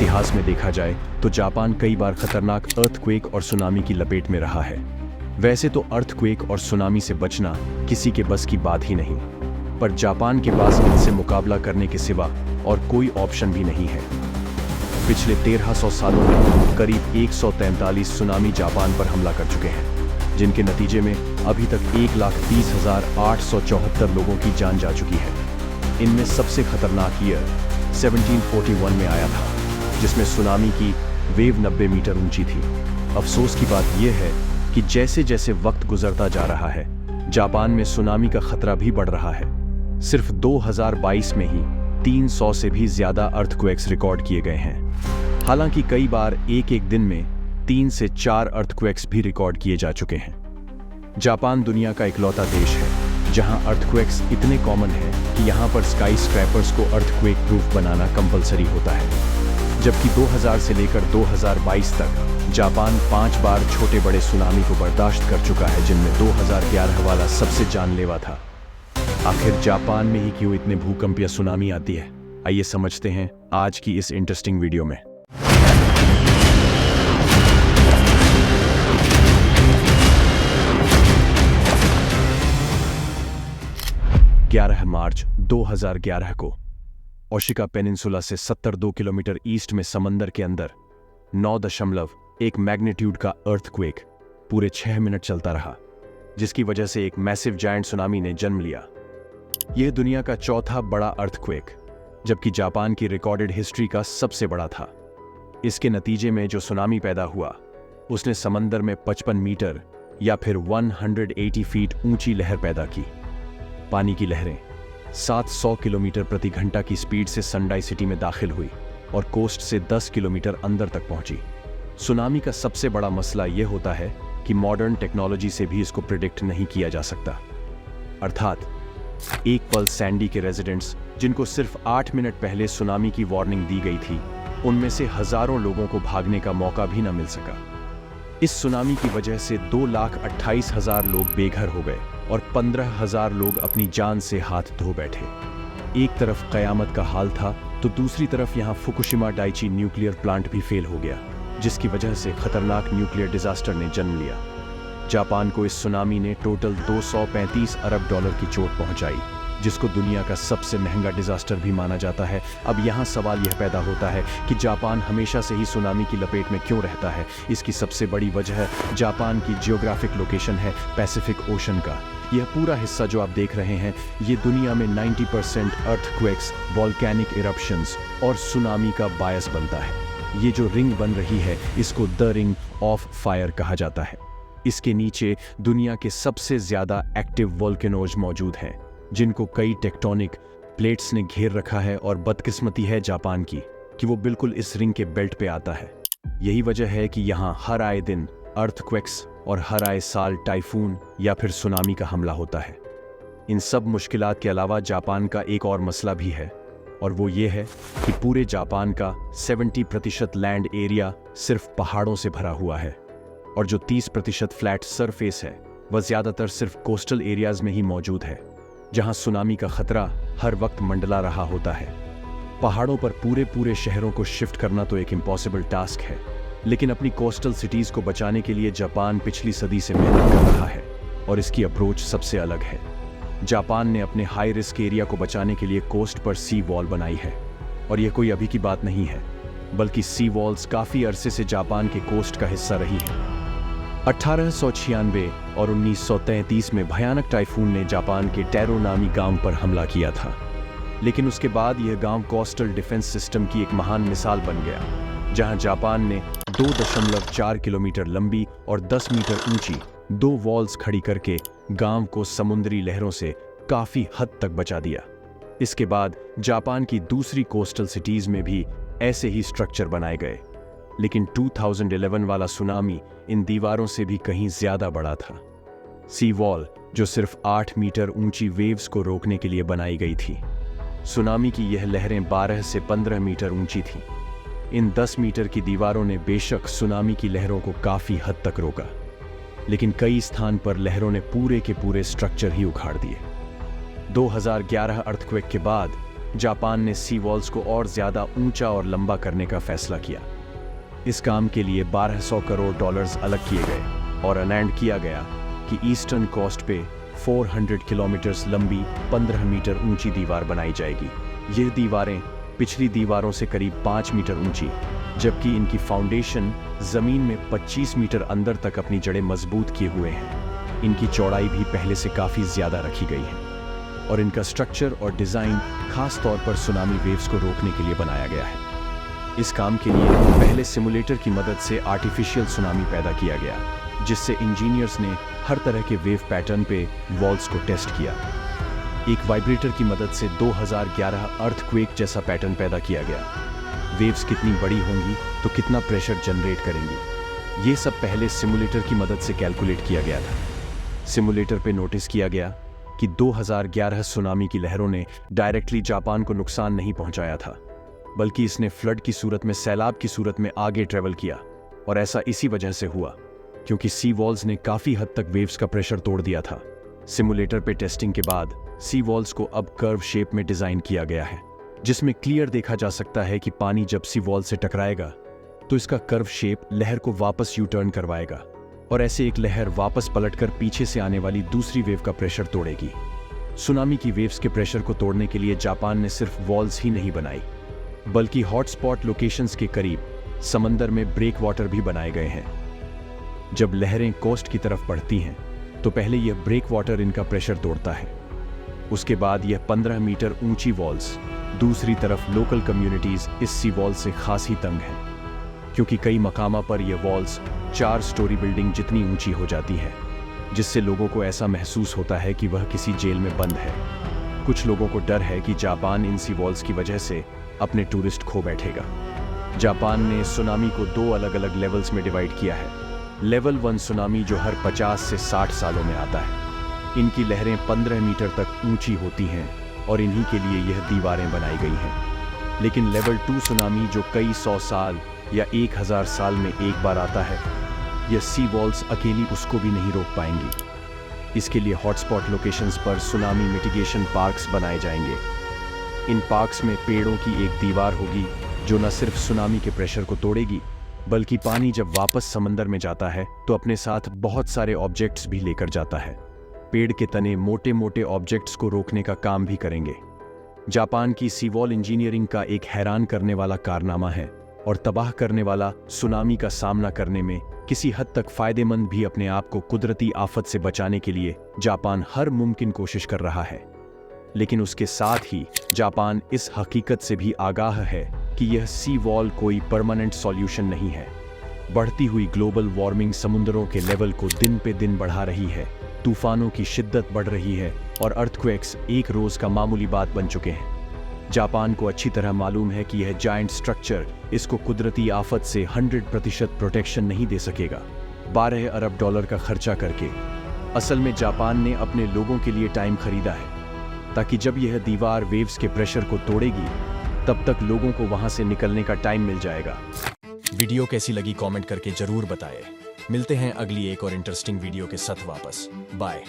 इतिहास में देखा जाए तो जापान कई बार खतरनाक अर्थक्वेक और सुनामी की लपेट में रहा है। वैसे तो अर्थक्वेक और सुनामी से बचना किसी के बस की बात ही नहीं, पर जापान के पास इनसे मुकाबला करने के सिवा और कोई ऑप्शन भी नहीं है। पिछले 1300 सालों में करीब 143 सुनामी जापान पर हमला कर चुके हैं, जिनके नतीजे में अभी तक 1,30,874 लोगों की जान जा चुकी है। इनमें सबसे खतरनाक ईयर 1741 में आया था, जिसमें सुनामी की वेव 90 मीटर ऊंची थी। अफसोस की बात यह है कि जैसे जैसे वक्त गुजरता जा रहा है, जापान में सुनामी का खतरा भी बढ़ रहा है। सिर्फ 2022 में ही 300 से भी ज्यादा अर्थक्वेक्स रिकॉर्ड किए गए हैं। हालांकि कई बार एक दिन में 3 से 4 अर्थक्वेक्स भी रिकॉर्ड किए जा चुके हैं। जापान दुनिया का इकलौता देश है जहां अर्थक्वेक्स इतने कॉमन हैं कि यहां पर स्काई स्क्रैपर्स को अर्थक्वेक प्रूफ बनाना कंपलसरी होता है। जबकि 2000 से लेकर 2022 तक जापान 5 बार छोटे बड़े सुनामी को बर्दाश्त कर चुका है, जिनमें 2011 वाला सबसे जानलेवा था। आखिर जापान में ही क्यों इतने भूकंप या सुनामी आती है, आइए समझते हैं आज की इस इंटरेस्टिंग वीडियो में। 11 मार्च 2011 को ओशिका पेनिनसुला से 72 किलोमीटर ईस्ट में समंदर के अंदर 9.1 मैग्नीट्यूड का अर्थक्वेक पूरे 6 मिनट चलता रहा, जिसकी वजह से एक मैसिव जायंट सुनामी ने जन्म लिया। यह दुनिया का चौथा बड़ा अर्थक्वेक, जबकि जापान की रिकॉर्डेड हिस्ट्री का सबसे बड़ा था। इसके नतीजे में जो सुनामी पैदा हुआ, उसने समंदर में 55 मीटर या फिर 180 फीट ऊंची लहर पैदा की। पानी की लहरें 700 किलोमीटर प्रति घंटा की स्पीड से संडाई सिटी में दाखिल हुई और कोस्ट से 10 किलोमीटर अंदर तक पहुंची। सुनामी का सबसे बड़ा मसला यह होता है कि मॉडर्न टेक्नोलॉजी से भी इसको प्रिडिक्ट नहीं किया जा सकता। अर्थात एक पल सैंडी के रेजिडेंट्स, जिनको सिर्फ 8 मिनट पहले सुनामी की वार्निंग दी गई थी, उनमें से हजारों लोगों को भागने का मौका भी न मिल सका। इस सुनामी की वजह से 2,28,000 लोग बेघर हो गए और 15,000 लोग अपनी जान से हाथ धो बैठे। एक तरफ कयामत का हाल था तो दूसरी तरफ यहां फुकुशिमा डाइची न्यूक्लियर प्लांट भी फेल हो गया, जिसकी वजह से खतरनाक न्यूक्लियर डिजास्टर ने जन्म लिया। जापान को इस सुनामी ने टोटल 235 अरब डॉलर की चोट पहुंचाई, जिसको दुनिया का सबसे महंगा डिजास्टर भी माना जाता है। अब यहाँ सवाल यह पैदा होता है कि जापान हमेशा से ही सुनामी की लपेट में क्यों रहता है। इसकी सबसे बड़ी वजह जापान की जियोग्राफिक लोकेशन है, पैसिफिक ओशन का। यह पूरा हिस्सा जो आप देख रहे हैं, ये दुनिया में 90% अर्थक्वेक्स, वॉल्केनिक इरप्शंस और सुनामी का बायस बनता है। ये जो रिंग बन रही है, इसको द रिंग ऑफ फायर कहा जाता है। इसके नीचे दुनिया के सबसे ज्यादा एक्टिव वोल्केनोज मौजूद हैं, जिनको कई टेक्टोनिक प्लेट्स ने घेर रखा है। और बदकिस्मती है जापान की कि वो बिल्कुल इस रिंग के बेल्ट पे आता है। यही वजह है कि यहाँ हर आए दिन अर्थक्वेक्स और हर आए साल टाइफून या फिर सुनामी का हमला होता है। इन सब मुश्किलात के अलावा जापान का एक और मसला भी है, और वो ये है कि पूरे जापान का 70% लैंड एरिया सिर्फ पहाड़ों से भरा हुआ है, और जो 30% फ्लैट सरफेस है, वह ज्यादातर सिर्फ कोस्टल एरियाज में ही मौजूद है, जहां सुनामी का खतरा हर वक्त मंडला रहा होता है। पहाड़ों पर पूरे शहरों को शिफ्ट करना तो एक इम्पॉसिबल टास्क है, लेकिन अपनी कोस्टल सिटीज को बचाने के लिए जापान पिछली सदी से मेहनत कर रहा है, और इसकी अप्रोच सबसे अलग है। जापान ने अपने हाई रिस्क एरिया को बचाने के लिए कोस्ट पर सी वॉल बनाई है, और यह कोई अभी की बात नहीं है, बल्कि सी वॉल्स काफी अरसे से जापान के कोस्ट का हिस्सा रही है। 1896 और 1933 में भयानक टाइफून ने जापान के टैरो नामी गांव पर हमला किया था, लेकिन उसके बाद यह गांव कोस्टल डिफेंस सिस्टम की एक महान मिसाल बन गया, जहां जापान ने 2.4 किलोमीटर लंबी और 10 मीटर ऊंची 2 वॉल्स खड़ी करके गांव को समुद्री लहरों से काफी हद तक बचा दिया। इसके बाद जापान की दूसरी कोस्टल सिटीज में भी ऐसे ही स्ट्रक्चर बनाए गए, लेकिन 2011 वाला सुनामी इन दीवारों से भी कहीं ज्यादा बड़ा था। सी वॉल जो सिर्फ 8 मीटर ऊंची वेव्स को रोकने के लिए बनाई गई थी। सुनामी की यह लहरें 12 से 15 मीटर ऊंची थीं। इन 10 मीटर की दीवारों ने बेशक सुनामी की लहरों को काफी हद तक रोका, लेकिन कई स्थान पर लहरों ने पूरे के पूरे स्ट्रक्चर ही उखाड़ दिए। 2011 अर्थक्वेक के बाद जापान ने सी वॉल्स को और ज्यादा ऊंचा और लंबा करने का फैसला किया। इस काम के लिए 1200 करोड़ डॉलर्स अलग किए गए और अनाउंस किया गया कि ईस्टर्न कोस्ट पे 400 किलोमीटर लंबी 15 मीटर ऊंची दीवार बनाई जाएगी। ये दीवारें पिछली दीवारों से करीब 5 मीटर ऊंची, जबकि इनकी फाउंडेशन जमीन में 25 मीटर अंदर तक अपनी जड़ें मजबूत किए हुए हैं। इनकी चौड़ाई भी पहले से काफी ज्यादा रखी गई है और इनका स्ट्रक्चर और डिजाइन खास तौर पर सुनामी वेव्स को रोकने के लिए बनाया गया है। इस काम के लिए पहले सिमुलेटर की मदद से आर्टिफिशियल सुनामी पैदा किया गया, जिससे इंजीनियर्स ने हर तरह के वेव पैटर्न पे वॉल्स को टेस्ट किया। एक वाइब्रेटर की मदद से 2011 अर्थक्वेक जैसा पैटर्न पैदा किया गया। वेव्स कितनी बड़ी होंगी तो कितना प्रेशर जनरेट करेंगी, ये सब पहले सिमुलेटर की मदद से कैलकुलेट किया गया था। सिमुलेटर पे नोटिस किया गया कि 2011 सुनामी की लहरों ने डायरेक्टली जापान को नुकसान नहीं पहुंचाया था, बल्कि इसने फ्लड की सूरत में, सैलाब की सूरत में आगे ट्रेवल किया। और ऐसा इसी वजह से हुआ क्योंकि सी वॉल्स ने काफी हद तक वेव्स का प्रेशर तोड़ दिया था। सिमुलेटर पे टेस्टिंग के बाद सी वॉल्स को अब कर्व शेप में डिजाइन किया गया है, जिसमें क्लियर देखा जा सकता है कि पानी जब सी वॉल से टकराएगा तो इसका कर्व शेप लहर को वापस यू टर्न करवाएगा और ऐसे एक लहर वापस पलटकर पीछे से आने वाली दूसरी वेव का प्रेशर तोड़ेगी। सुनामी की वेव्स के प्रेशर को तोड़ने के लिए जापान ने सिर्फ वॉल्स ही नहीं बनाई, बल्कि हॉटस्पॉट लोकेशंस के करीब समंदर में ब्रेक वाटर भी बनाए गए हैं। जब लहरें कोस्ट की तरफ बढ़ती हैं तो पहले यह ब्रेक वाटर इनका प्रेशर तोड़ता है, उसके बाद यह 15 मीटर ऊंची वॉल्स। दूसरी तरफ लोकल कम्युनिटीज इस सी वॉल से खासी तंग हैं, क्योंकि कई मकामा पर यह वॉल्स 4 स्टोरी बिल्डिंग जितनी ऊंची हो जाती है, जिससे लोगों को ऐसा महसूस होता है कि वह किसी जेल में बंद है। कुछ लोगों को डर है कि जापान इन सी वॉल्स की वजह से अपने टूरिस्ट खो बैठेगा। जापान ने सुनामी को 2 अलग अलग लेवल्स में डिवाइड किया है। लेवल 1 सुनामी जो हर 50 से 60 सालों में आता है। इनकी लहरें 15 मीटर तक ऊंची होती हैं और इन्हीं के लिए यह दीवारें बनाई गई हैं। लेकिन लेवल 2 सुनामी जो कई 100 साल या 1000 साल में एक बार आता है, यह सी वॉल्स अकेली उसको भी नहीं रोक पाएंगी। इसके लिए हॉटस्पॉट लोकेशंस पर सुनामी मिटिगेशन पार्क्स बनाए जाएंगे। इन पार्क्स में पेड़ों की एक दीवार होगी जो न सिर्फ सुनामी के प्रेशर को तोड़ेगी, बल्कि पानी जब वापस समंदर में जाता है तो अपने साथ बहुत सारे ऑब्जेक्ट्स भी लेकर जाता है। पेड़ के तने मोटे मोटे ऑब्जेक्ट्स को रोकने का काम भी करेंगे। जापान की सी वॉल इंजीनियरिंग का एक हैरान करने वाला कारनामा है और तबाह करने वाला सुनामी का सामना करने में किसी हद तक फायदेमंद भी अपने आप को कुदरती आफत से बचाने के लिए जापान हर मुमकिन कोशिश कर रहा है। लेकिन उसके साथ ही जापान इस हकीकत से भी आगाह है कि यह सी वॉल कोई परमानेंट सॉल्यूशन नहीं है। बढ़ती हुई ग्लोबल वार्मिंग समुद्रों के लेवल को दिन पे दिन बढ़ा रही है, तूफानों की शिद्दत बढ़ रही है और अर्थक्वेक्स एक रोज का मामूली बात बन चुके हैं। जापान को अच्छी तरह मालूम है कि यह जायंट स्ट्रक्चर इसको कुदरती आफत से 100% प्रोटेक्शन नहीं दे सकेगा। 12 अरब डॉलर का खर्चा करके असल में जापान ने अपने लोगों के लिए टाइम खरीदा है, ताकि जब यह दीवार वेव्स के प्रेशर को तोड़ेगी तब तक लोगों को वहां से निकलने का टाइम मिल जाएगा। वीडियो कैसी लगी कमेंट करके जरूर बताएं। मिलते हैं अगली एक और इंटरेस्टिंग वीडियो के साथ वापस। बाय।